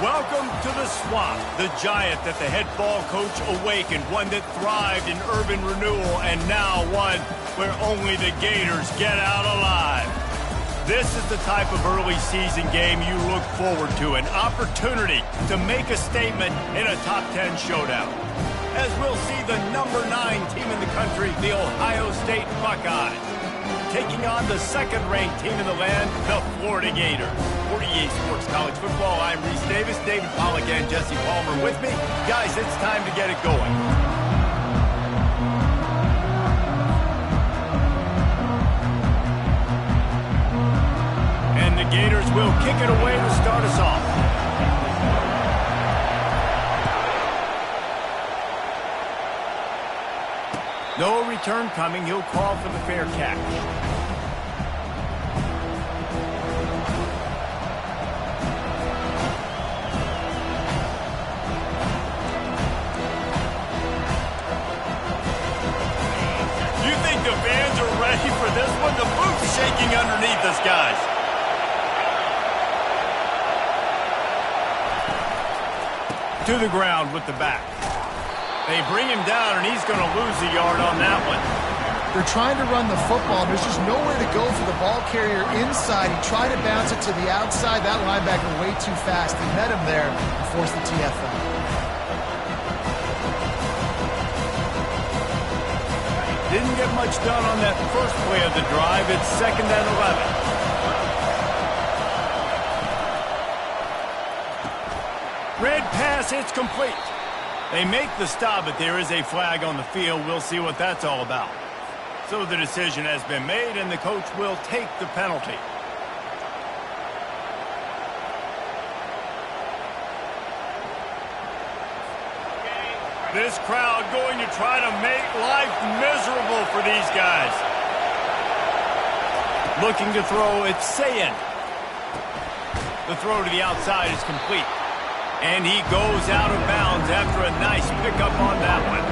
Welcome to the swamp, the giant that the head ball coach awakened, one that thrived in urban renewal, and now one where only the Gators get out alive. This is the type of early season game you look forward to, an opportunity to make a statement in a top 10 showdown. As we'll see the number 9 team in the country, the Ohio State Buckeyes, taking on the second-ranked team in the land, the Florida Gators. For EA Sports College Football, I'm Reese Davis, David Pollack, and Jesse Palmer with me. Guys, it's time to get it going. And the Gators will kick it away to start us off. No return coming. He'll call for the fair catch. You think the fans are ready for this one? The boot's shaking underneath us, guys. To the ground with the back. They bring him down, and he's going to lose a yard on that one. They're trying to run the football, and there's just nowhere to go for the ball carrier inside. He tried to bounce it to the outside. That linebacker way too fast. He met him there and forced the TFL. Didn't get much done on that first play of the drive. It's 2nd and 11. Red pass, it's complete. They make the stop, but there is a flag on the field. We'll see what that's all about. So the decision has been made, and the coach will take the penalty. This crowd going to try to make life miserable for these guys. Looking to throw, it's Sayin. The throw to the outside is complete. And he goes out of bounds after a nice pickup on that one.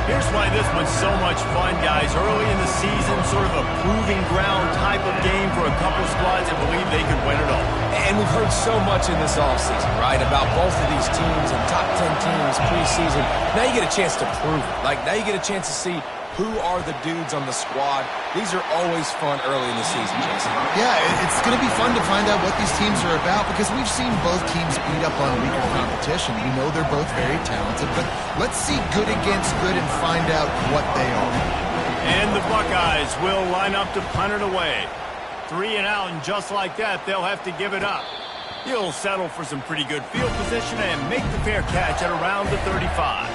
Here's why this one's so much fun, guys. Early in the season, sort of a proving ground type of game for a couple squads that believe they could win it all. And we've heard so much in this offseason, right, about both of these teams and top 10 teams preseason. Now you get a chance to prove it. Now you get a chance to see who are the dudes on the squad. These are always fun early in the season, Jason. Yeah, it's going to be fun to find out what these teams are about because we've seen both teams beat up on weaker competition. We know they're both very talented, but let's see good against good and find out what they are. And the Buckeyes will line up to punt it away. 3 and out, and just like that, they'll have to give it up. He'll settle for some pretty good field position and make the fair catch at around the 35.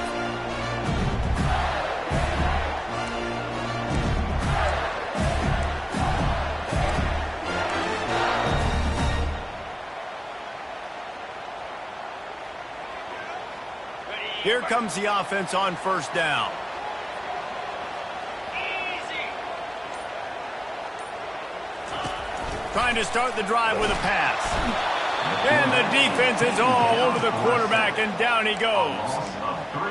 Here comes the offense on first down. Trying to start the drive with a pass. And the defense is all over the quarterback, and down he goes.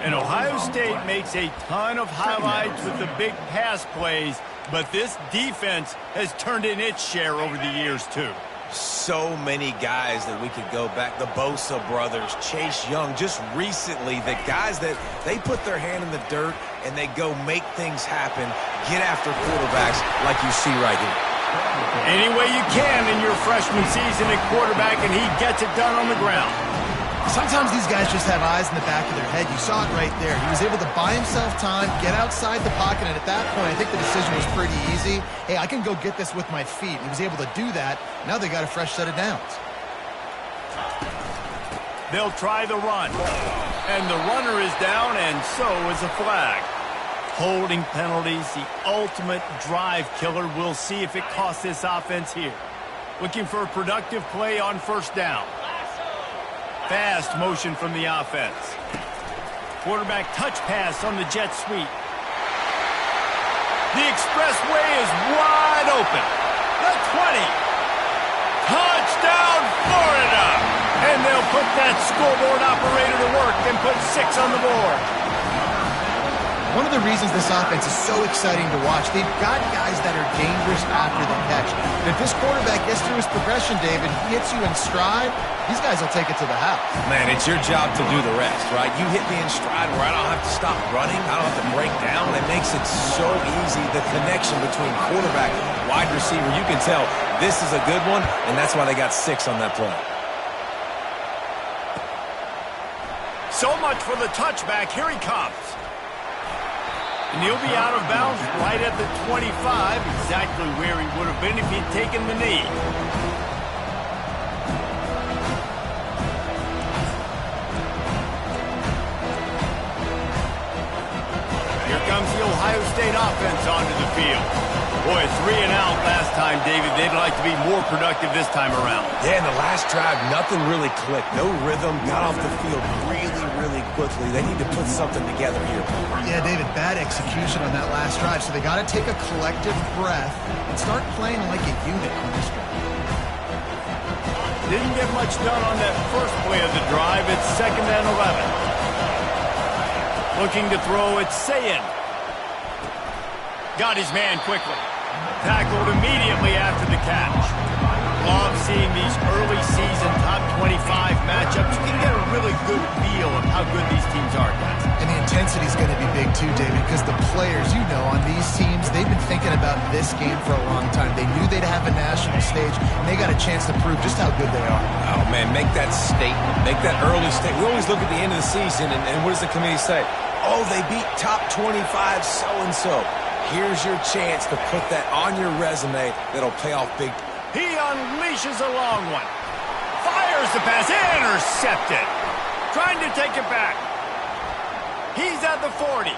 And Ohio State makes a ton of highlights with the big pass plays, but this defense has turned in its share over the years, too. So many guys that we could go back. The Bosa brothers, Chase Young, just recently, the guys that they put their hand in the dirt and they go make things happen, get after quarterbacks like you see right here. Any way you can in your freshman season at quarterback, and he gets it done on the ground. Sometimes these guys just have eyes in the back of their head. You saw it right there. He was able to buy himself time, get outside the pocket, and at that point, I think the decision was pretty easy. Hey, I can go get this with my feet. And he was able to do that. Now they got a fresh set of downs. They'll try the run. And the runner is down, and so is a flag. Holding penalties, the ultimate drive killer. We'll see if it costs this offense here. Looking for a productive play on first down. Fast motion from the offense. Quarterback touch pass on the jet sweep. The expressway is wide open. The 20. Touchdown, Florida! And they'll put that scoreboard operator to work and put 6 on the board. one of the reasons this offense is so exciting to watch. They've got guys that are dangerous after the catch. And if this quarterback gets through his progression, David, he hits you in stride, these guys will take it to the house. Man, it's your job to do the rest, right? You hit me in stride where I don't have to stop running. I don't have to break down. It makes it so easy. The connection between quarterback and wide receiver, you can tell this is a good one, and that's why they got 6 on that play. So much for the touchback. Here he comes. And he'll be out of bounds right at the 25, exactly where he would have been if he'd taken the knee. Here comes the Ohio State offense onto the field. Boy, 3 and out last time, David. They'd like to be more productive this time around. Yeah, in the last drive, nothing really clicked. No rhythm, got off the field really quickly. They need to put something together here. Yeah, David, bad execution on that last drive, so they got to take a collective breath and start playing like a unit on this one. Didn't get much done on that first play of the drive. It's 2nd and 11. Looking to throw, it's Sayin. Got his man quickly. Tackled immediately after the catch. Love seeing these early season top 25 matchups. You can get a really good feel of how good these teams are, guys. And the intensity is going to be big too, David, because the players, you know, on these teams, they've been thinking about this game for a long time. They knew they'd have a national stage, and they got a chance to prove just how good they are. Oh, man, make that statement. Make that early statement. We always look at the end of the season, and what does the committee say? Oh, they beat top 25 so-and-so. Here's your chance to put that on your resume that'll pay off big. He unleashes a long one. Fires the pass. Intercepted. Trying to take it back. He's at the 40.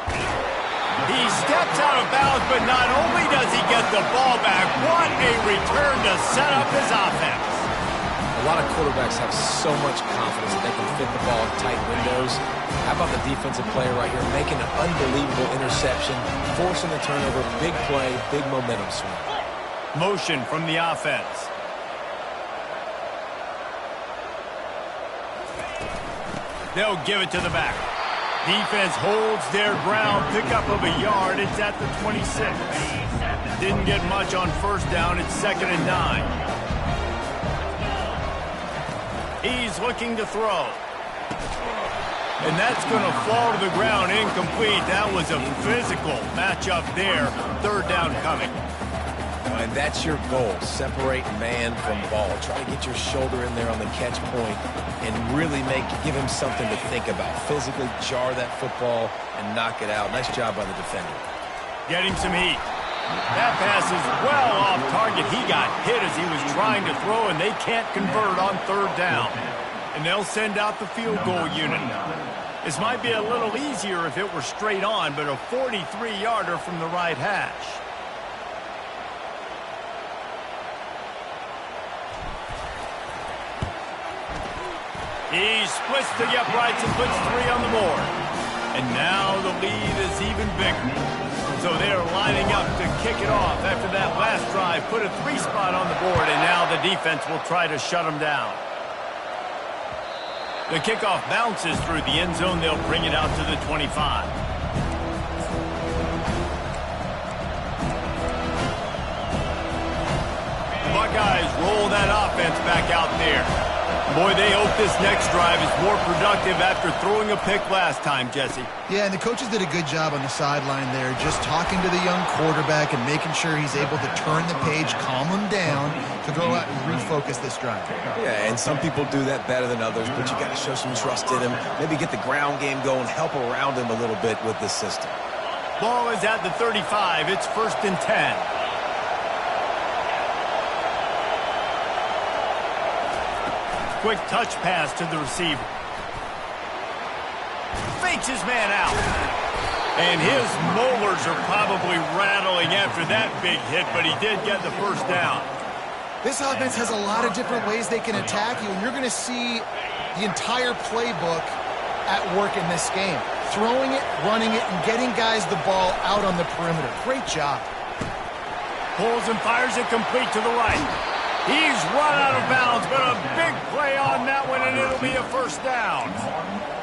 He steps out of bounds, but not only does he get the ball back, what a return to set up his offense. A lot of quarterbacks have so much confidence that they can fit the ball in tight windows. How about the defensive player right here making an unbelievable interception, forcing the turnover, big play, big momentum swing. Motion from the offense. They'll give it to the back. Defense holds their ground. Pickup of a yard. It's at the 26. Didn't get much on first down. It's 2nd and 9. He's looking to throw. And that's going to fall to the ground incomplete. That was a physical matchup there. 3rd down coming. And that's your goal. Separate man from ball. Try to get your shoulder in there on the catch point and really give him something to think about. Physically jar that football and knock it out. Nice job by the defender. Getting some heat. That pass is well off target. He got hit as he was trying to throw, and they can't convert on 3rd down. And they'll send out the field goal unit. This might be a little easier if it were straight on, but a 43-yarder from the right hash. He splits the uprights and puts 3 on the board. And now the lead is even bigger. So they're lining up to kick it off after that last drive. Put a 3 spot on the board, and now the defense will try to shut them down. The kickoff bounces through the end zone. They'll bring it out to the 25. Buckeyes roll that offense back out there. Boy, they hope this next drive is more productive after throwing a pick last time, Jesse. Yeah, and the coaches did a good job on the sideline there, just talking to the young quarterback and making sure he's able to turn the page, calm him down, to go out and refocus this drive. Yeah, and some people do that better than others, but you got to show some trust in him. Maybe get the ground game going, help around him a little bit with this system. Ball is at the 35. It's 1st and 10. Quick touch pass to the receiver. Fakes his man out. And his molars are probably rattling after that big hit, but he did get the 1st down. This offense has a lot of different ways they can attack you, and you're going to see the entire playbook at work in this game. Throwing it, running it, and getting guys the ball out on the perimeter. Great job. Pulls and fires it complete to the right. He's run out of bounds, but a big play on that one, and it'll be a 1st down.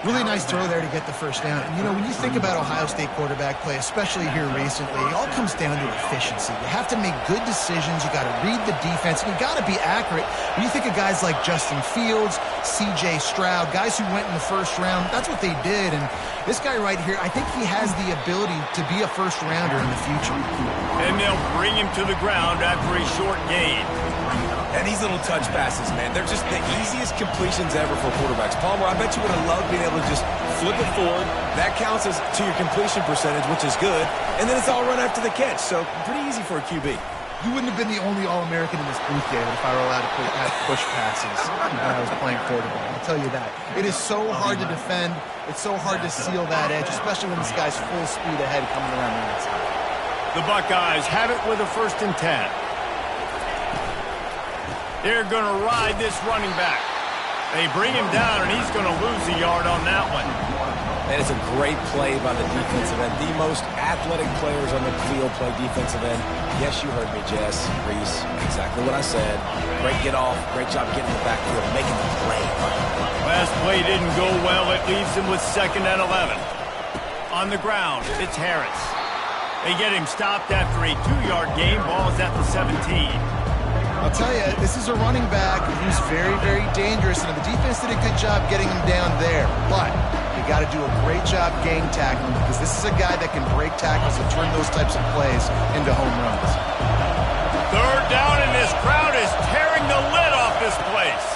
Really nice throw there to get the first down. And, you know, when you think about Ohio State quarterback play, especially here recently, it all comes down to efficiency. You have to make good decisions. You got to read the defense, and you got to be accurate. When you think of guys like Justin Fields, C.J. Stroud, guys who went in the first round, that's what they did. And this guy right here, I think he has the ability to be a first-rounder in the future. And they'll bring him to the ground after a short gain. And these little touch passes, man, they're just the easiest completions ever for quarterbacks. Palmer, I bet you would have loved being able to just flip it forward. That counts as to your completion percentage, which is good. And then it's all run after the catch, so pretty easy for a QB. You wouldn't have been the only All-American in this booth, David, if I were allowed to have push passes when I was playing quarterback. I'll tell you that. It is so hard to defend. It's so hard to seal that edge, especially when this guy's full speed ahead coming around the outside. The Buckeyes have it with a 1st and 10. They're going to ride this running back. They bring him down, and he's going to lose a yard on that one. That is a great play by the defensive end. The most athletic players on the field play defensive end. Yes, you heard me, Jess, Reese. Exactly what I said. Great get off. Great job getting in the backfield, making the play. Last play didn't go well. It leaves him with 2nd and 11. On the ground, it's Harris. They get him stopped after a 2-yard gain. Ball's at the 17. I'll tell you, this is a running back who's very, very dangerous, and the defense did a good job getting him down there. But you got to do a great job gang tackling, because this is a guy that can break tackles and turn those types of plays into home runs. 3rd down, and this crowd is tearing the lid off this place.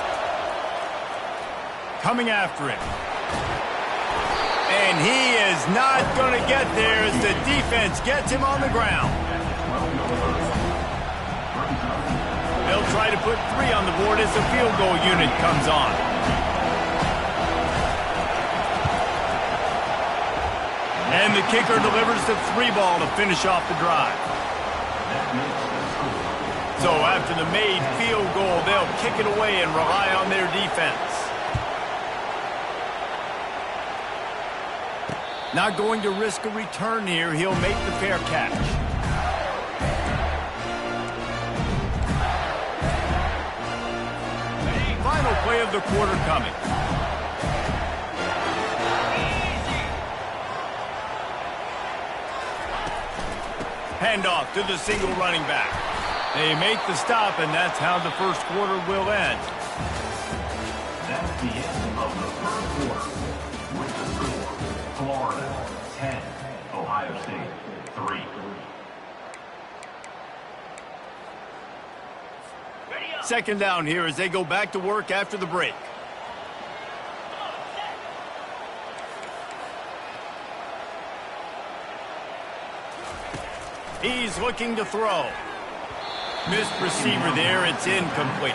Coming after him. And he is not going to get there as the defense gets him on the ground. They'll try to put 3 on the board as the field goal unit comes on. And the kicker delivers the 3 ball to finish off the drive. So after the made field goal, they'll kick it away and rely on their defense. Not going to risk a return here. He'll make the fair catch. Final play of the quarter coming. Handoff to the single running back. They make the stop, and that's how the first quarter will end. That's the end of the first quarter. With the score, Florida 10, Ohio State 3. Second down here as they go back to work after the break. He's looking to throw. Missed receiver there. It's incomplete.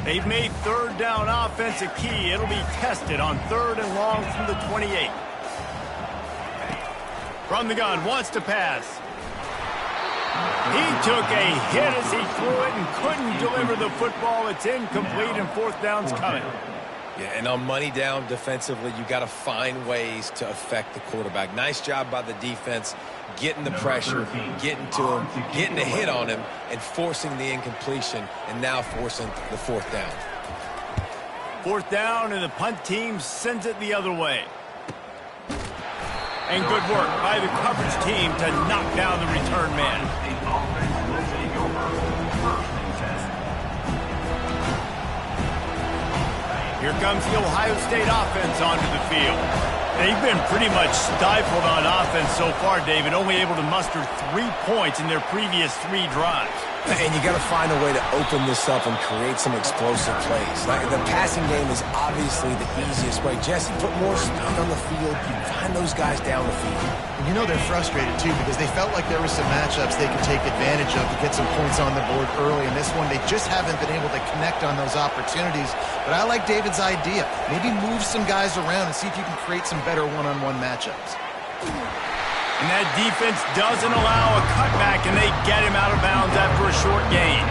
They've made 3rd down offense a key. It'll be tested on 3rd and long from the 28. From the gun, wants to pass. He took a hit as he threw it and couldn't deliver the football. It's incomplete, and 4th down's coming. Yeah, and on money down defensively, you got to find ways to affect the quarterback. Nice job by the defense, getting the pressure, getting to him, getting a hit on him, and forcing the incompletion, and now forcing the 4th down. 4th down, and the punt team sends it the other way. And good work by the coverage team to knock down the return man. Here comes the Ohio State offense onto the field. They've been pretty much stifled on offense so far, David, only able to muster 3 points in their previous 3 drives. And you got to find a way to open this up and create some explosive plays. Like the passing game is obviously the easiest way. Jesse, put more speed on the field. Find those guys down the field. And you know they're frustrated, too, because they felt like there were some matchups they could take advantage of to get some points on the board early. In this one, they just haven't been able to connect on those opportunities. But I like David's idea. Maybe move some guys around and see if you can create some better one-on-one matchups. And that defense doesn't allow a cutback, and they get him out of bounds after a short gain.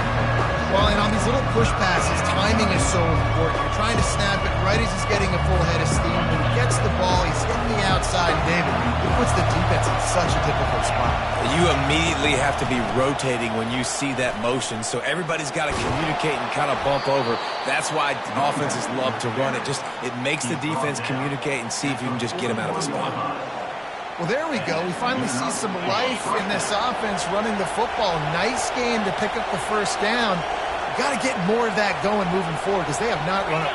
Well, and on these little push passes, timing is so important. You're trying to snap it right as he's getting a full head of steam. When he gets the ball, he's hitting the outside. David, it puts the defense in such a difficult spot. You immediately have to be rotating when you see that motion, so everybody's got to communicate and kind of bump over. That's why offenses love to run it. It makes the defense communicate and see if you can just get him out of the spot. Well, there we go. We finally see some life in this offense running the football. Nice game to pick up the first down. Got to get more of that going moving forward because they have not run it.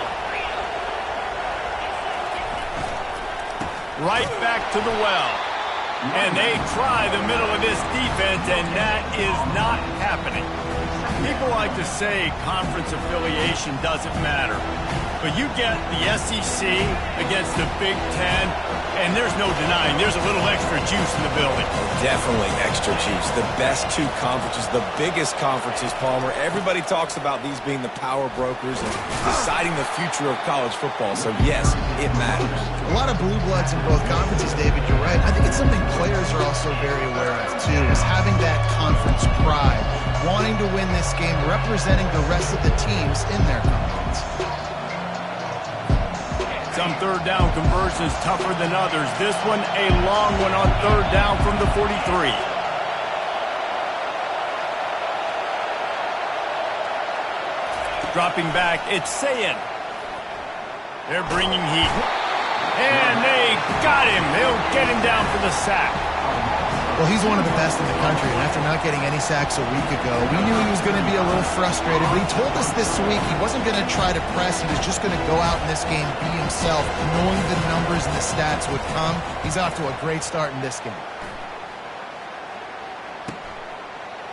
Right back to the well. And they try the middle of this defense, and that is not happening. People like to say conference affiliation doesn't matter. But you get the SEC against the Big Ten, and there's no denying there's a little extra juice in the building. Definitely extra juice. The best two conferences, the biggest conferences, Palmer. Everybody talks about these being the power brokers and deciding the future of college football. So, yes, it matters. A lot of blue bloods in both conferences, David. You're right. I think it's something players are also very aware of, too, is having that conference pride, wanting to win this game, representing the rest of the teams in their conference. Some third down conversions tougher than others. This one, a long one on third down from the 43. Dropping back, it's Sayin. They're bringing heat. And they got him. They'll get him down for the sack. Well, he's one of the best in the country, and after not getting any sacks a week ago, we knew he was going to be a little frustrated, but he told us this week he wasn't going to try to press. He was just going to go out in this game, be himself, knowing the numbers and the stats would come. He's off to a great start in this game.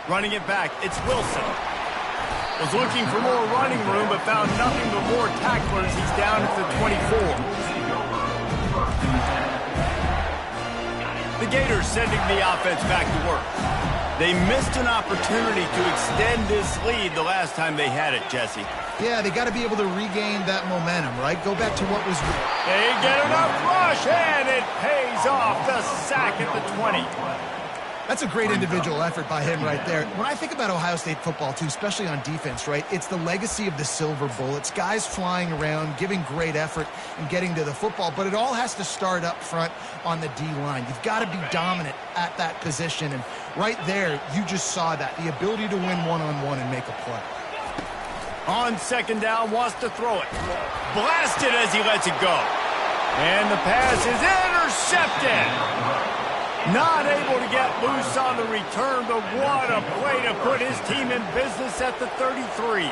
Running it back, it's Wilson. Was looking for more running room, but found nothing but more tacklers. He's down at the 24. The Gators sending the offense back to work. They missed an opportunity to extend this lead the last time they had it, Jesse. Yeah, they got to be able to regain that momentum, right? Go back to what was... They get enough rush, and it pays off. The sack at the 20. That's a great individual effort by him right there. When I think about Ohio State football, too, especially on defense, right, it's the legacy of the Silver Bullets, guys flying around, giving great effort and getting to the football, but it all has to start up front on the D-line. You've got to be dominant at that position, and right there, you just saw that, the ability to win one-on-one and make a play. On second down, wants to throw it. Blasted as he lets it go. And the pass is intercepted. Not able to get loose on the return, but what a play to put his team in business at the 33.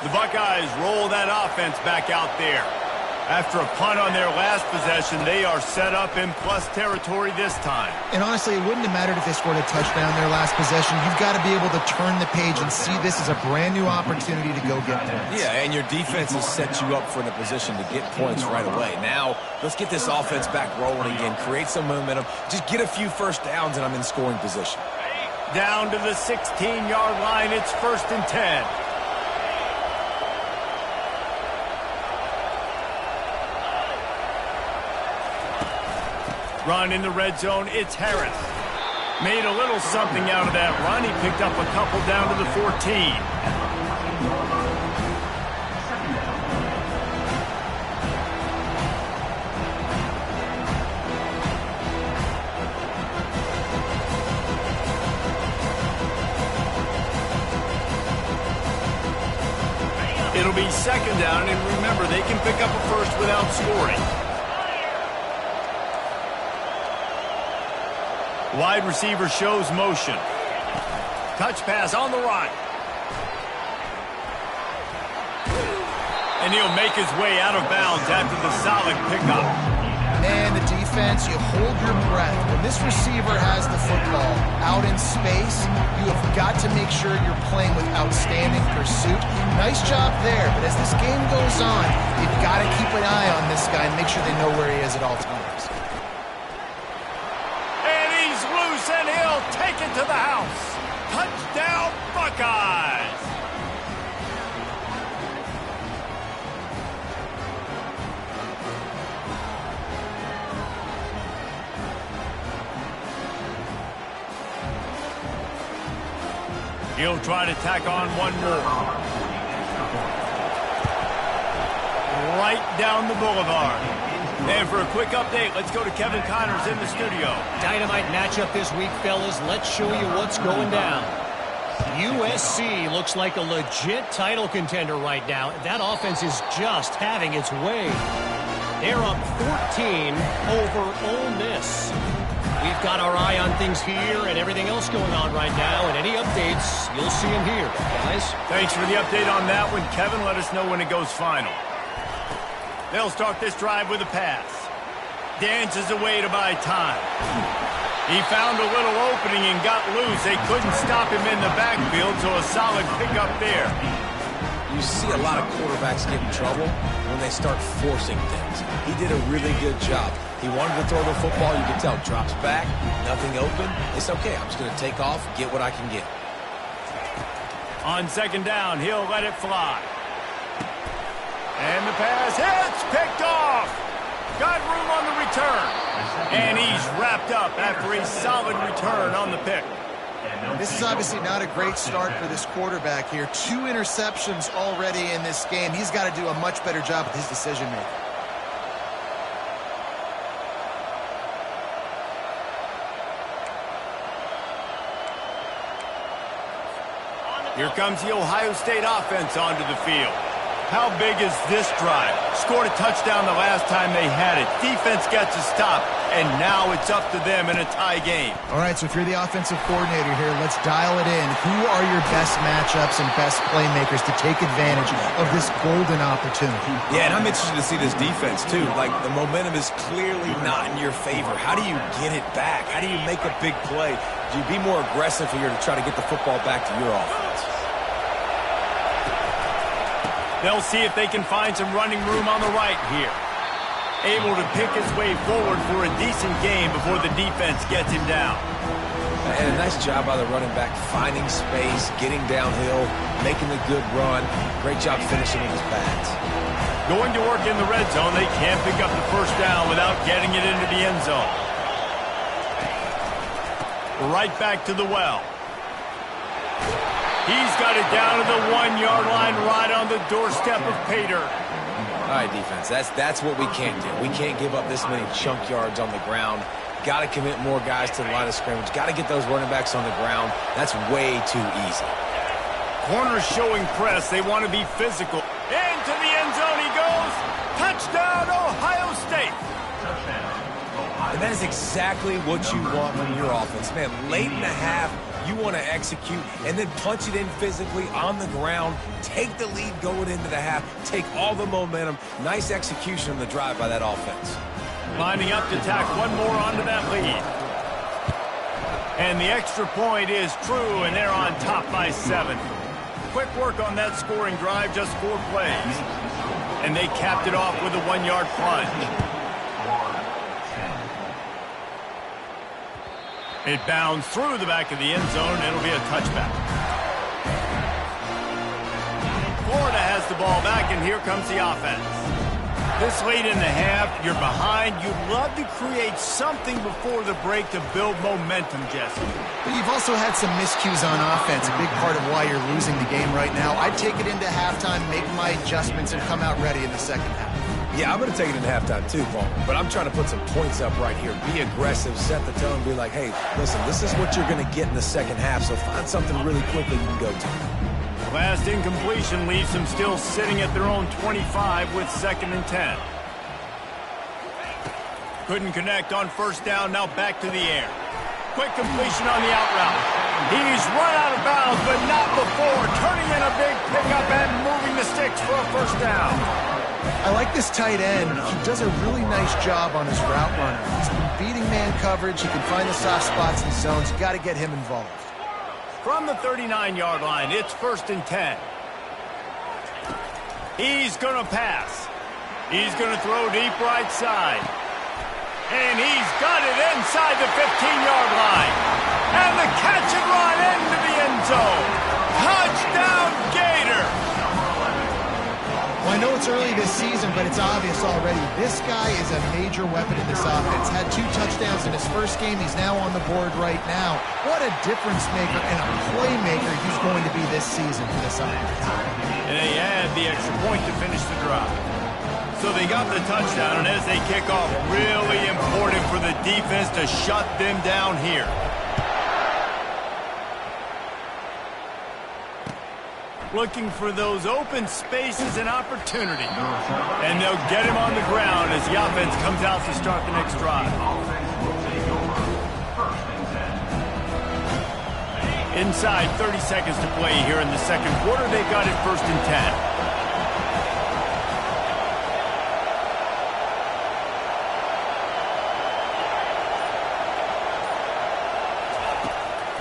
The Buckeyes roll that offense back out there. After a punt on their last possession, they are set up in plus territory this time. And honestly, it wouldn't have mattered if they scored a touchdown their last possession. You've got to be able to turn the page and see this as a brand new opportunity to go get points. Yeah, and your defense has set you up for the position to get points right away. Now, let's get this offense back rolling again, create some momentum, just get a few first downs, and I'm in scoring position. Down to the 16-yard line, it's 1st and 10. Run in the red zone, it's Harris. Made a little something out of that run. He picked up a couple down to the 14. It'll be second down, and remember, they can pick up a first without scoring. Wide receiver shows motion. Touch pass on the run. And he'll make his way out of bounds after the solid pickup. And the defense, you hold your breath. When this receiver has the football out in space, you have got to make sure you're playing with outstanding pursuit. Nice job there, but as this game goes on, you've got to keep an eye on this guy and make sure they know where he is at all times. And he'll take it to the house. Touchdown, Buckeyes! Buckeyes. He'll try to tack on one more. Right down the boulevard. And for a quick update, let's go to Kevin Connors in the studio. Dynamite matchup this week, fellas. Let's show you what's going down. USC looks like a legit title contender right now. That offense is just having its way. They're up 14 over Ole Miss. We've got our eye on things here and everything else going on right now, and any updates, you'll see them here, guys. Thanks for the update on that one, Kevin. Let us know when it goes final. They'll start this drive with a pass. Dances away to buy time. He found a little opening and got loose. They couldn't stop him in the backfield, so a solid pickup there. You see a lot of quarterbacks get in trouble when they start forcing things. He did a really good job. He wanted to throw the football. You can tell. Drops back, nothing open. It's okay. I'm just going to take off, get what I can get. On second down, he'll let it fly. And the pass hits, picked off. Got room on the return. And he's wrapped up after a solid return on the pick. This is obviously not a great start for this quarterback here. 2 interceptions already in this game. He's got to do a much better job with his decision-making. Here comes the Ohio State offense onto the field. How big is this drive? Scored a touchdown the last time they had it. Defense gets a stop, and now it's up to them in a tie game. All right, so if you're the offensive coordinator here, let's dial it in. Who are your best matchups and best playmakers to take advantage of this golden opportunity? Yeah, and I'm interested to see this defense, too. Like, the momentum is clearly not in your favor. How do you get it back? How do you make a big play? Do you be more aggressive here to try to get the football back to your offense? They'll see if they can find some running room on the right here. Able to pick his way forward for a decent game before the defense gets him down. And a nice job by the running back, finding space, getting downhill, making a good run. Great job finishing with his pads. Going to work in the red zone, they can't pick up the first down without getting it into the end zone. Right back to the well. He's got it down to the 1-yard line right on the doorstep of Pater. All right, defense, that's what we can't do. We can't give up this many chunk yards on the ground. Got to commit more guys to the line of scrimmage. Got to get those running backs on the ground. That's way too easy. Corners showing press. They want to be physical. Into the end zone he goes. Touchdown, Ohio State. And that is exactly what you want from your offense. Man, late in the half, you want to execute and then punch it in physically on the ground. Take the lead going into the half. Take all the momentum. Nice execution on the drive by that offense. Lining up to tack one more onto that lead. And the extra point is true, and they're on top by 7. Quick work on that scoring drive, just 4 plays. And they capped it off with a 1-yard plunge. It bounds through the back of the end zone. It'll be a touchback. Florida has the ball back, and here comes the offense. This late in the half, you're behind. You'd love to create something before the break to build momentum, Jesse. But you've also had some miscues on offense, a big part of why you're losing the game right now. I'd take it into halftime, make my adjustments, and come out ready in the second half. Yeah, I'm going to take it in halftime too, Paul. But I'm trying to put some points up right here. Be aggressive, set the tone, be like, hey, listen, this is what you're going to get in the second half, so find something really quickly you can go to. Last incompletion leaves them still sitting at their own 25 with 2nd and 10. Couldn't connect on first down, now back to the air. Quick completion on the out route. He's run out of bounds, but not before. Turning in a big pickup and moving the sticks for a first down. I like this tight end. He does a really nice job on his route runner. He's been beating man coverage. He can find the soft spots and zones. You got to get him involved. From the 39-yard line, it's 1st and 10. He's going to pass. He's going to throw deep right side. And he's got it inside the 15-yard line. And the catch and run into the end zone. early this season, but it's obvious already. This guy is a major weapon in this offense. Had 2 touchdowns in his first game. He's now on the board right now. What a difference maker and a playmaker he's going to be this season for this offense. And they had the extra point to finish the drive. So they got the touchdown, and as they kick off, really important for the defense to shut them down here. Looking for those open spaces and opportunity. And they'll get him on the ground as the offense comes out to start the next drive. Inside 30 seconds to play here in the second quarter. They've got it 1st and 10.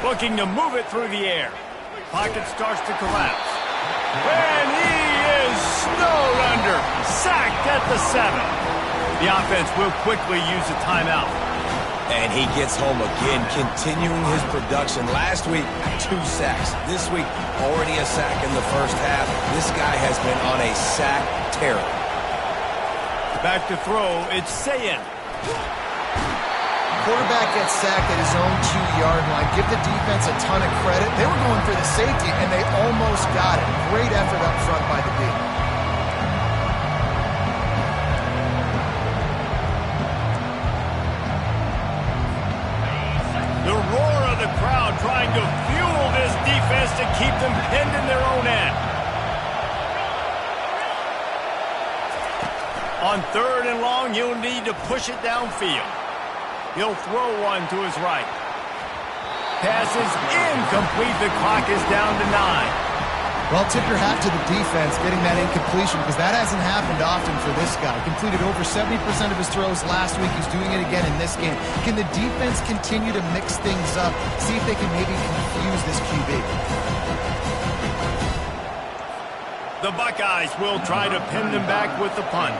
Looking to move it through the air. Pocket starts to collapse. And he is snowed under. Sacked at the 7. The offense will quickly use a timeout. And he gets home again, continuing his production. Last week, 2 sacks. This week, already a sack in the first half. This guy has been on a sack tear. Back to throw, it's Sayin. Quarterback gets sacked at his own 2-yard line. Give the defense a ton of credit. They were going for the safety, and they almost got it. Great effort up front by the D. The roar of the crowd trying to fuel this defense to keep them pinned in their own end. On 3rd and long, you'll need to push it downfield. He'll throw one to his right. Pass is incomplete. The clock is down to 9. Well, tip your hat to the defense getting that incompletion because that hasn't happened often for this guy. Completed over 70% of his throws last week. He's doing it again in this game. Can the defense continue to mix things up? See if they can maybe confuse this QB. The Buckeyes will try to pin them back with the punt.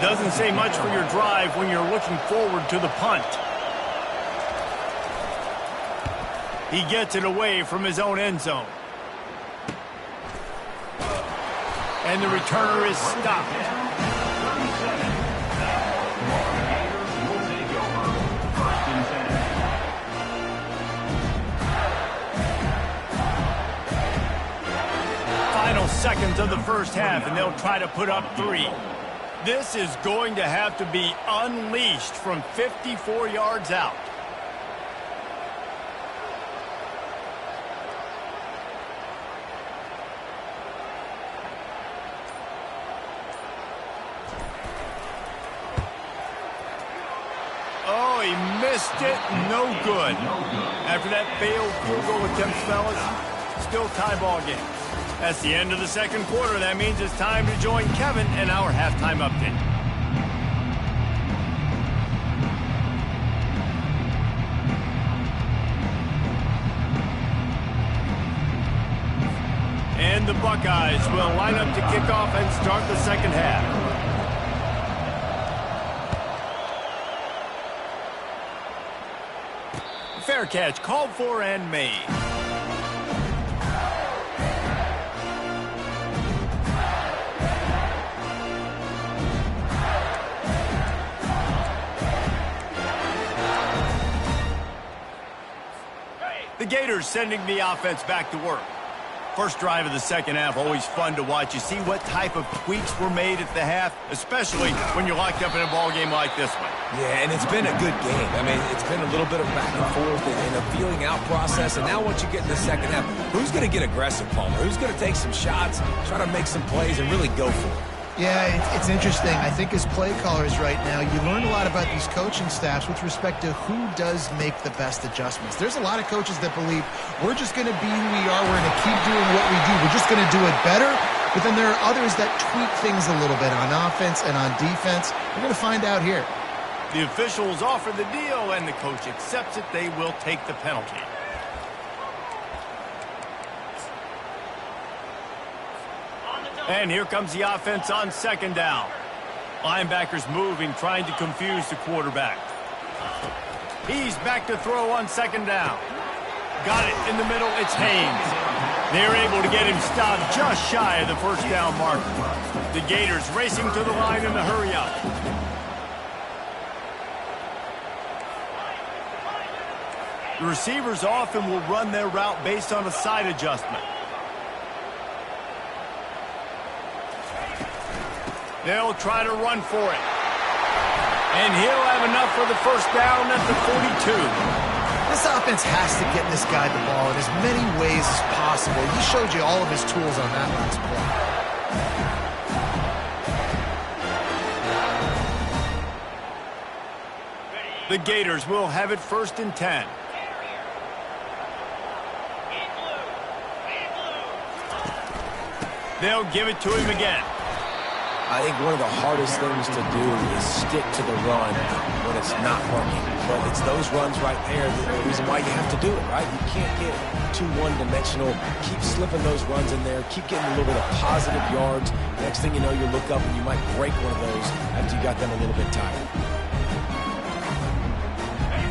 Doesn't say much for your drive when you're looking forward to the punt. He gets it away from his own end zone. And the returner is stopped. Final seconds of the first half, and they'll try to put up 3. This is going to have to be unleashed from 54 yards out. Oh, he missed it. No good. After that failed field goal attempt, fellas, still tie ball game. That's the end of the second quarter. That means it's time to join Kevin in our halftime update. And the Buckeyes will line up to kick off and start the second half. Fair catch called for and made. The Gators sending the offense back to work. First drive of the second half, always fun to watch. You see what type of tweaks were made at the half, especially when you're locked up in a ball game like this one. Yeah, and it's been a good game. I mean, it's been a little bit of back and forth and a feeling out process. And now once you get in the second half, who's going to get aggressive, Palmer? Who's going to take some shots, try to make some plays, and really go for it? Yeah, it's interesting. I think as play callers right now, you learn a lot about these coaching staffs with respect to who does make the best adjustments. There's a lot of coaches that believe we're just going to be who we are. We're going to keep doing what we do. We're just going to do it better. But then there are others that tweak things a little bit on offense and on defense. We're going to find out here. The officials offer the deal, and the coach accepts it. They will take the penalty. And here comes the offense on second down. Linebackers moving, trying to confuse the quarterback. He's back to throw on second down. Got it in the middle. It's Haynes. They're able to get him stopped just shy of the first down marker. The Gators racing to the line in the hurry up. The receivers often will run their route based on a side adjustment. They'll try to run for it. And he'll have enough for the first down at the 42. This offense has to get this guy the ball in as many ways as possible. He showed you all of his tools on that last play. The Gators will have it 1st and 10. They'll give it to him again. I think one of the hardest things to do is stick to the run when it's not working. But it's those runs right there the reason why you have to do it, right? You can't get too one-dimensional. Keep slipping those runs in there. Keep getting a little bit of positive yards. Next thing you know, you look up and you might break one of those after you got them a little bit tired.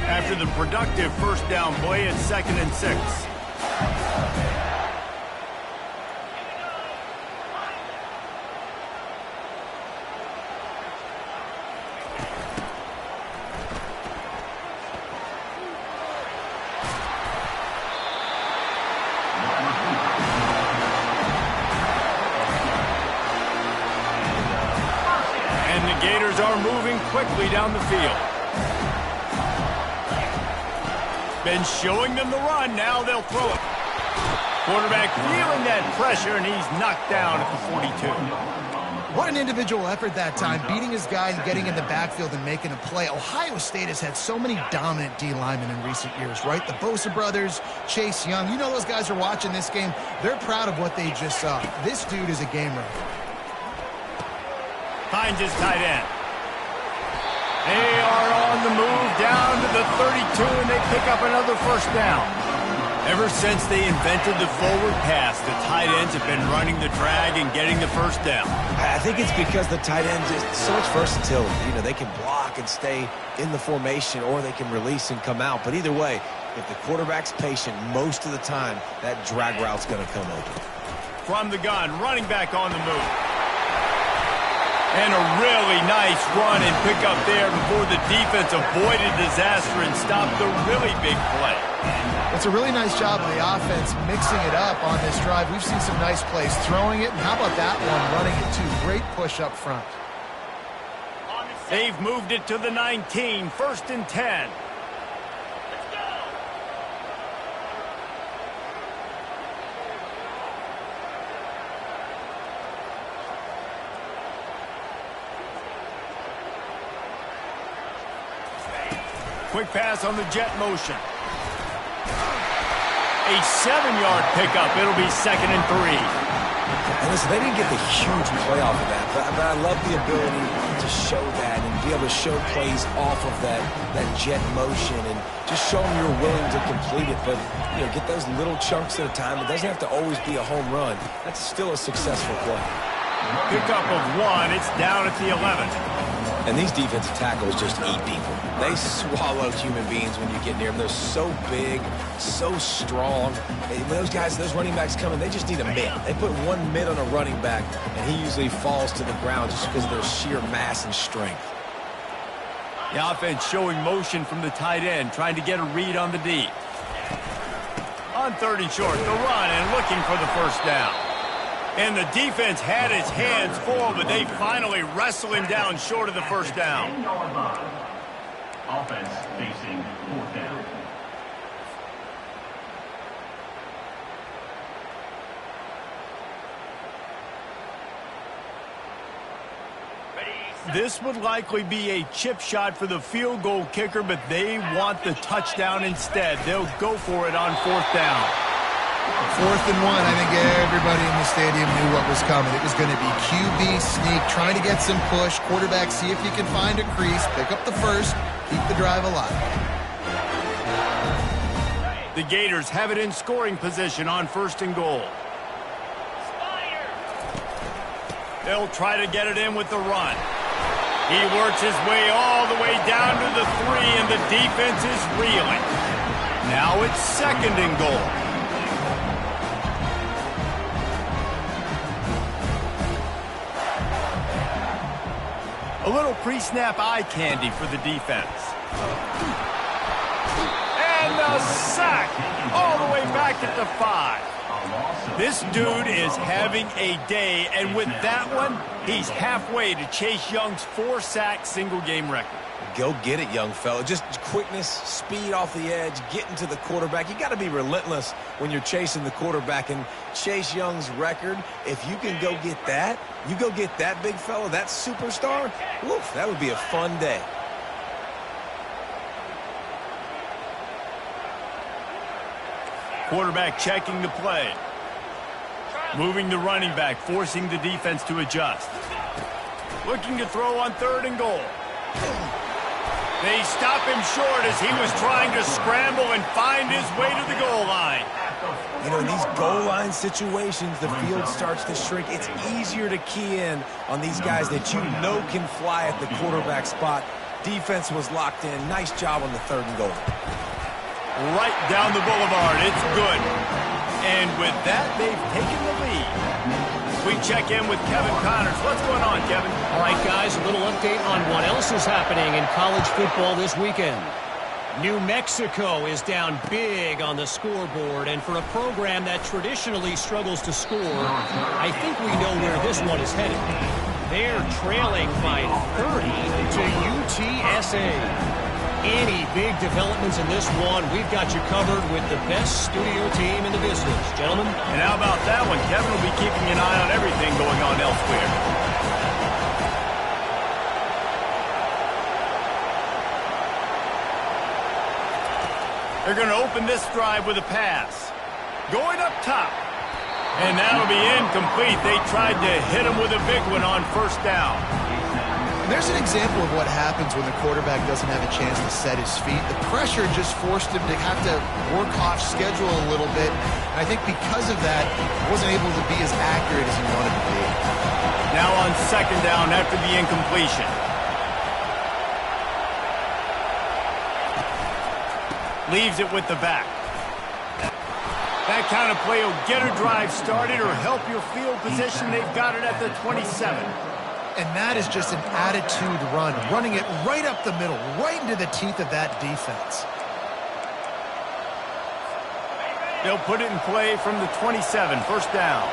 After the productive first down play, it's 2nd and 6. Are moving quickly down the field. Been showing them the run. Now they'll throw it. Quarterback feeling that pressure, and he's knocked down at the 42. What an individual effort that time, beating his guy and getting in the backfield and making a play. Ohio State has had so many dominant D linemen in recent years, right? The Bosa brothers, Chase Young. You know those guys are watching this game. They're proud of what they just saw. This dude is a game runner. Finds his tight end. They are on the move down to the 32, and they pick up another first down. Ever since they invented the forward pass, the tight ends have been running the drag and getting the first down. I think it's because the tight ends is so much versatility. You know, they can block and stay in the formation, or they can release and come out. But either way, if the quarterback's patient most of the time, that drag route's going to come open. From the gun, running back on the move. And a really nice run and pick up there before the defense avoided disaster and stopped the really big play. It's a really nice job of the offense mixing it up on this drive. We've seen some nice plays throwing it, and how about that one running it too? Great push up front. They've moved it to the 19, 1st and 10. Quick pass on the jet motion. A 7-yard pickup. It'll be 2nd and 3. And listen, they didn't get the huge play off of that, but I love the ability to show that and be able to show plays off of that jet motion and just show them you're willing to complete it. But, you know, get those little chunks at a time. It doesn't have to always be a home run. That's still a successful play. Pickup of 1. It's down at the 11. And these defensive tackles just eat people. They swallow human beings when you get near them. They're so big, so strong. When those guys, those running backs come in, they just need a mid. They put one mid on a running back, and he usually falls to the ground just because of their sheer mass and strength. The offense showing motion from the tight end, trying to get a read on the D. On 3rd and short, the run and looking for the first down. And the defense had his hands full, but they finally wrestle him down short of the first down. Offense facing 4th down. This would likely be a chip shot for the field goal kicker, but they want the touchdown instead. They'll go for it on 4th down. 4th and 1, I think everybody in the stadium knew what was coming. It was going to be QB sneak, trying to get some push. Quarterback, see if you can find a crease, pick up the first, keep the drive alive. The Gators have it in scoring position on 1st and goal. They'll try to get it in with the run. He works his way all the way down to the 3, and the defense is reeling. Now it's 2nd and goal. A little pre-snap eye candy for the defense. And the sack all the way back at the 5. This dude is having a day, and with that one, he's halfway to Chase Young's 4-sack single-game record. Go get it, young fella. Just quickness, speed off the edge, getting to the quarterback. You got to be relentless when you're chasing the quarterback. And Chase Young's record, if you can go get that, you go get that big fella, that superstar, woof, that would be a fun day. Quarterback checking the play. Moving the running back, forcing the defense to adjust. Looking to throw on 3rd and goal. They stop him short as he was trying to scramble and find his way to the goal line. You know, in these goal line situations, the field starts to shrink. It's easier to key in on these guys that you know can fly at the quarterback spot. Defense was locked in. Nice job on the 3rd and goal. Right down the boulevard. It's good. And with that, they've taken the lead. We check in with Kevin Connors. What's going on, Kevin? All right, guys, a little update on what else is happening in college football this weekend. New Mexico is down big on the scoreboard, and for a program that traditionally struggles to score, I think we know where this one is headed. They're trailing by 30 to UTSA. Any big developments in this one, we've got you covered with the best studio team in the business. Gentlemen? And how about that one? Kevin will be keeping an eye on everything going on elsewhere. They're going to open this drive with a pass. Going up top. And that'll be incomplete. They tried to hit him with a big one on 1st down. There's an example of what happens when the quarterback doesn't have a chance to set his feet. The pressure just forced him to have to work off schedule a little bit. And I think because of that, he wasn't able to be as accurate as he wanted to be. Now on 2nd down after the incompletion. Leaves it with the back. That kind of play will get a drive started or help your field position. They've got it at the 27. And that is just an attitude run, running it right up the middle, right into the teeth of that defense. They'll put it in play from the 27, 1st down.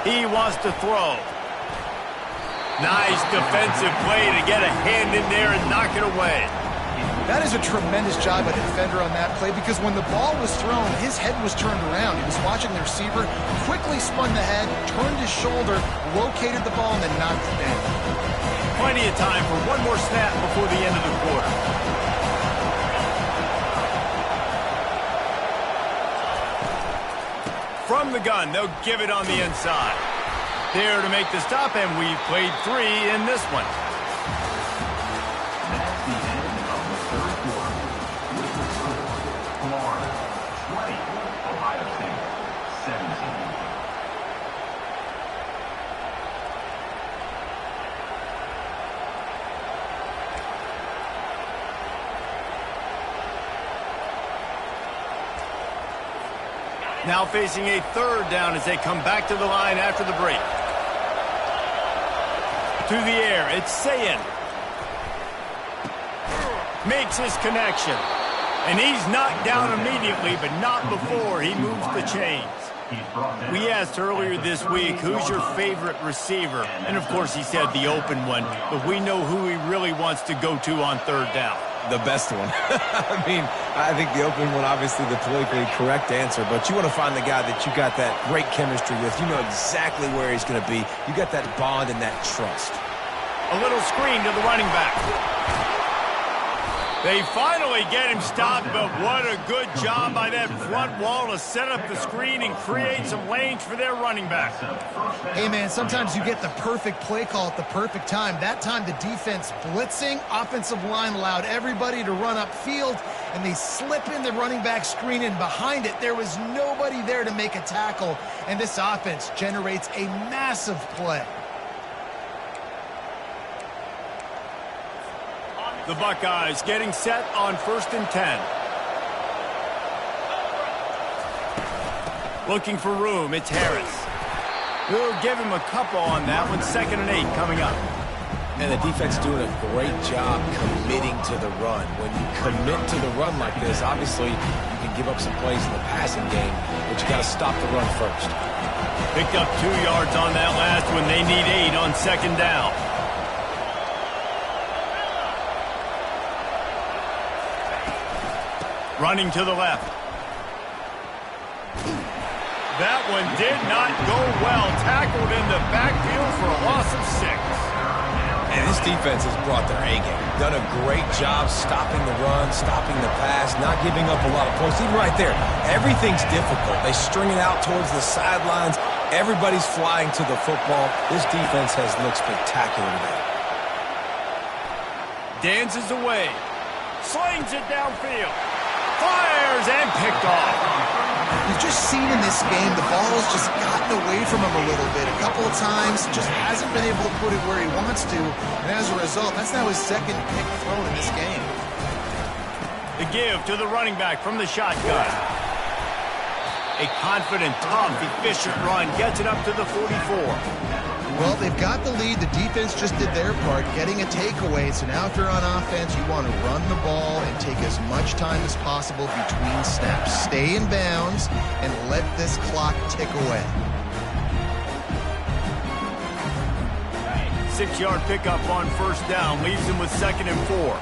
He wants to throw. Nice defensive play to get a hand in there and knock it away. That is a tremendous job by the defender on that play because when the ball was thrown, his head was turned around. He was watching the receiver, quickly spun the head, turned his shoulder, located the ball, and then knocked it down. Plenty of time for one more snap before the end of the quarter. From the gun, they'll give it on the inside. There to make the stop, and we've played 3 in this one. Now facing a 3rd down as they come back to the line after the break. To the air, it's Sayin. Makes his connection. And he's knocked down immediately, but not before he moves the chains. We asked earlier this week, who's your favorite receiver? And of course he said the open one, but we know who he really wants to go to on 3rd down. The best one. I mean, I think the open one, obviously the politically correct answer, but you want to find the guy that you got that great chemistry with. You know exactly where he's going to be. You got that bond and that trust. A little screen to the running back. They finally get him stopped, but what a good job by that front wall to set up the screen and create some lanes for their running back. Hey, man, sometimes you get the perfect play call at the perfect time. That time the defense blitzing, offensive line allowed everybody to run upfield, and they slip in the running back screen, and behind it there was nobody there to make a tackle, and this offense generates a massive play. The Buckeyes getting set on 1st and 10. Looking for room, it's Harris. We'll give him a couple on that one. 2nd and 8 coming up. And the defense doing a great job committing to the run. When you commit to the run like this, obviously you can give up some plays in the passing game, but you got to stop the run first. Picked up 2 yards on that last one. They need 8 on 2nd down. Running to the left. That one did not go well. Tackled in the backfield for a loss of 6. And this defense has brought their A game. Done a great job stopping the run, stopping the pass, not giving up a lot of points. Even right there, everything's difficult. They string it out towards the sidelines. Everybody's flying to the football. This defense has looked spectacular today. Dances away. Slings it downfield. Fires and picked off. We've just seen in this game the ball's just gotten away from him a little bit. A couple of times, just hasn't been able to put it where he wants to. And as a result, that's now his 2nd pick thrown in this game. The give to the running back from the shotgun. A confident, tough, efficient run gets it up to the 44. Well, they've got the lead. The defense just did their part, getting a takeaway. So now if you're on offense, you want to run the ball and take as much time as possible between snaps. Stay in bounds and let this clock tick away. 6-yard pickup on 1st down leaves him with 2nd and 4.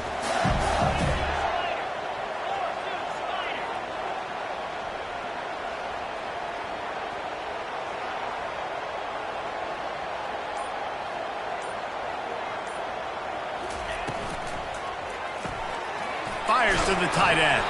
Fires to the tight end.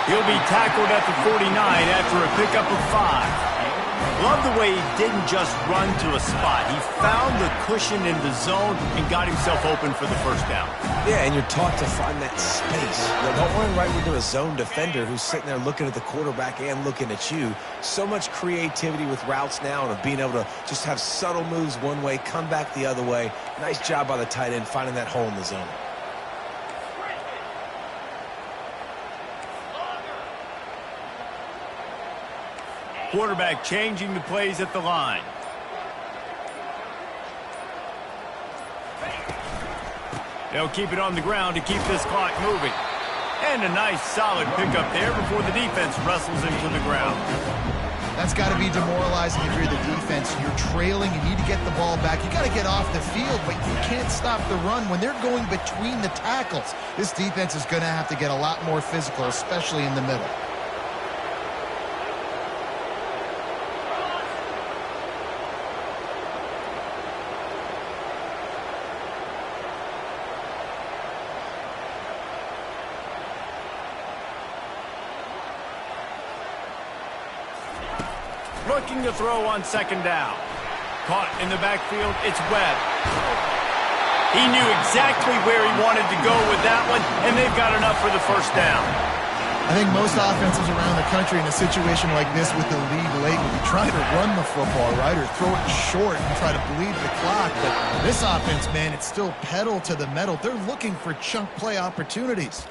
He'll be tackled at the 49 after a pickup of 5. Love the way he didn't just run to a spot. He found the cushion in the zone and got himself open for the 1st down. Yeah, and you're taught to find that space. Don't run right into a zone defender who's sitting there looking at the quarterback and looking at you. So much creativity with routes now and of being able to just have subtle moves one way, come back the other way. Nice job by the tight end finding that hole in the zone. Quarterback changing the plays at the line. They'll keep it on the ground to keep this clock moving. And a nice solid pickup there before the defense wrestles him to the ground. That's got to be demoralizing if you're the defense. You're trailing, you need to get the ball back. You got to get off the field, but you can't stop the run when they're going between the tackles. This defense is going to have to get a lot more physical, especially in the middle. Looking to throw on 2nd down. Caught in the backfield, it's Webb. He knew exactly where he wanted to go with that one, and they've got enough for the 1st down. I think most offenses around the country in a situation like this with the lead late will be trying to run the football, right, or throw it short and try to bleed the clock. But this offense, man, it's still pedal to the metal. They're looking for chunk play opportunities.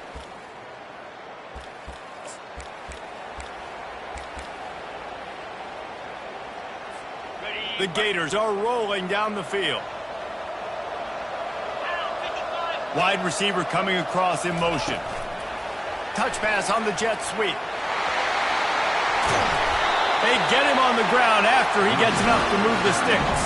The Gators are rolling down the field. Wide receiver coming across in motion. Touch pass on the jet sweep. They get him on the ground after he gets enough to move the sticks.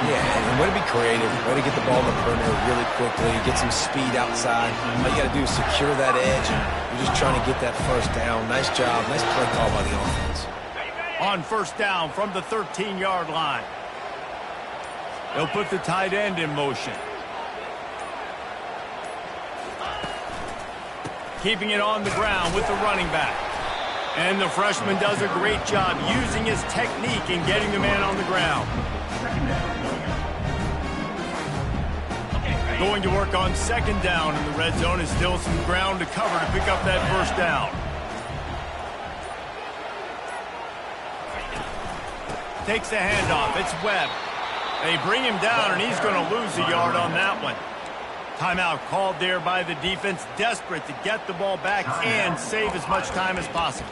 Yeah, and way to be creative, way to get the ball in the perimeter really quickly, get some speed outside. All you got to do is secure that edge, and you're just trying to get that 1st down. Nice job, nice play call by the offense. On 1st down from the 13-yard line. They'll put the tight end in motion. Keeping it on the ground with the running back. And the freshman does a great job using his technique and getting the man on the ground. Going to work on 2nd down in the red zone. Is still some ground to cover to pick up that 1st down. Takes the handoff. It's Webb. They bring him down, and he's going to lose a yard on that one. Timeout called there by the defense, desperate to get the ball back and save as much time as possible.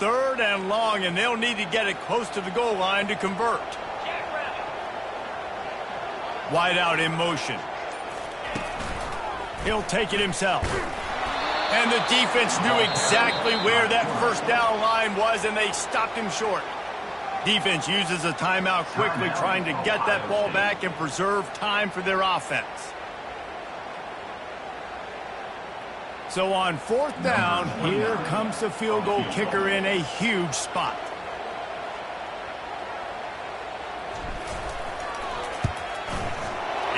3rd and long, and they'll need to get it close to the goal line to convert. Wide out in motion. He'll take it himself. And the defense knew exactly where that first down line was, and they stopped him short. Defense uses a timeout quickly, trying to get that ball back and preserve time for their offense. So on 4th down, here comes the field goal kicker in a huge spot.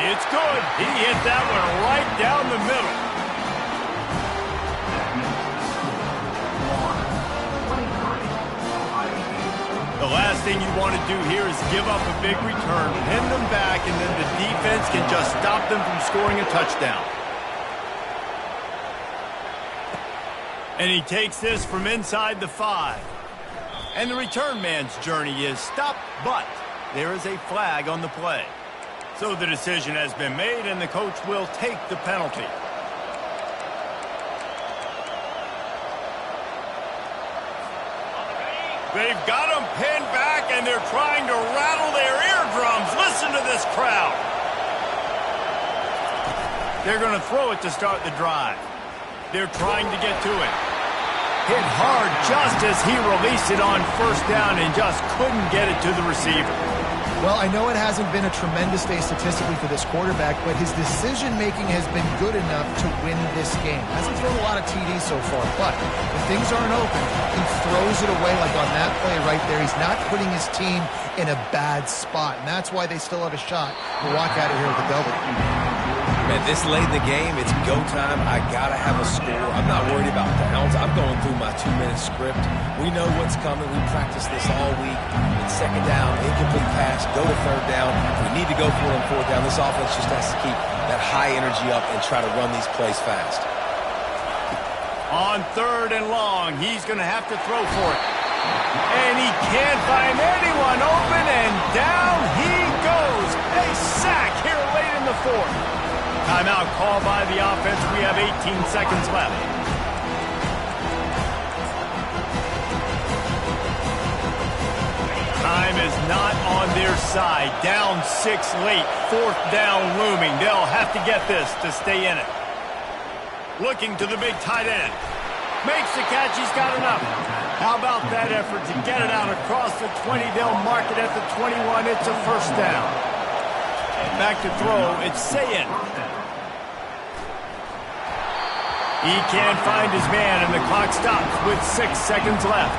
It's good. He hit that one right down the middle. The last thing you want to do here is give up a big return, pin them back, and then the defense can just stop them from scoring a touchdown. And he takes this from inside the 5. And the return man's journey is stopped, but there is a flag on the play. So the decision has been made, and the coach will take the penalty. They've got them pinned back, and they're trying to rattle their eardrums. Listen to this crowd. They're going to throw it to start the drive. They're trying to get to it. Hit hard just as he released it on 1st down and just couldn't get it to the receiver. Well, I know it hasn't been a tremendous day statistically for this quarterback, but his decision-making has been good enough to win this game. Hasn't thrown a lot of TDs so far, but when things aren't open, he throws it away like on that play right there. He's not putting his team in a bad spot, and that's why they still have a shot to walk out of here with a W. Man, this late in the game, it's go time. I got to have a score. I'm not worried about downs. I'm going through my 2-minute script. We know what's coming. We practiced this all week. It's 2nd down, incomplete pass, go to 3rd down. We need to go for it on 4th down. This offense just has to keep that high energy up and try to run these plays fast. On 3rd and long, he's going to have to throw for it. And he can't find anyone open, and down he goes. A sack here late in the 4th. Timeout called by the offense. We have 18 seconds left. Time is not on their side. Down 6 late. 4th down looming. They'll have to get this to stay in it. Looking to the big tight end. Makes the catch. He's got enough. How about that effort to get it out across the 20? They'll mark it at the 21. It's a 1st down. Back to throw. It's Sayin. He can't find his man, and the clock stops with 6 seconds left.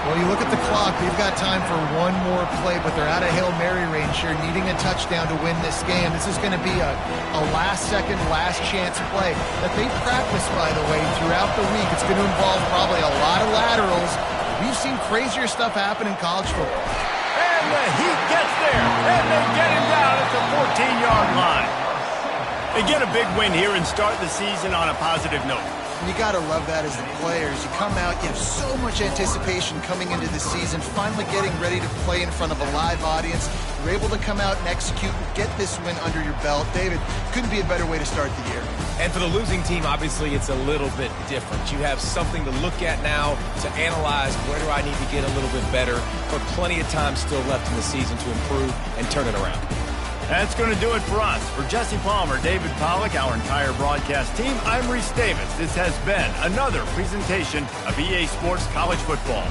Well, you look at the clock, they've got time for one more play, but they're out of Hail Mary range here, needing a touchdown to win this game. This is going to be a last-second, last-chance play that they practice, by the way, throughout the week. It's going to involve probably a lot of laterals. We've seen crazier stuff happen in college football. And the Heat gets there, and they get him down at the 14-yard line. They get a big win here and start the season on a positive note. You got to love that as the players. You come out, you have so much anticipation coming into the season, finally getting ready to play in front of a live audience. You're able to come out and execute and get this win under your belt. David, couldn't be a better way to start the year. And for the losing team, obviously, it's a little bit different. You have something to look at now to analyze where do I need to get a little bit better, but plenty of time still left in the season to improve and turn it around. That's going to do it for us. For Jesse Palmer, David Pollack, our entire broadcast team, I'm Reese Davis. This has been another presentation of EA Sports College Football.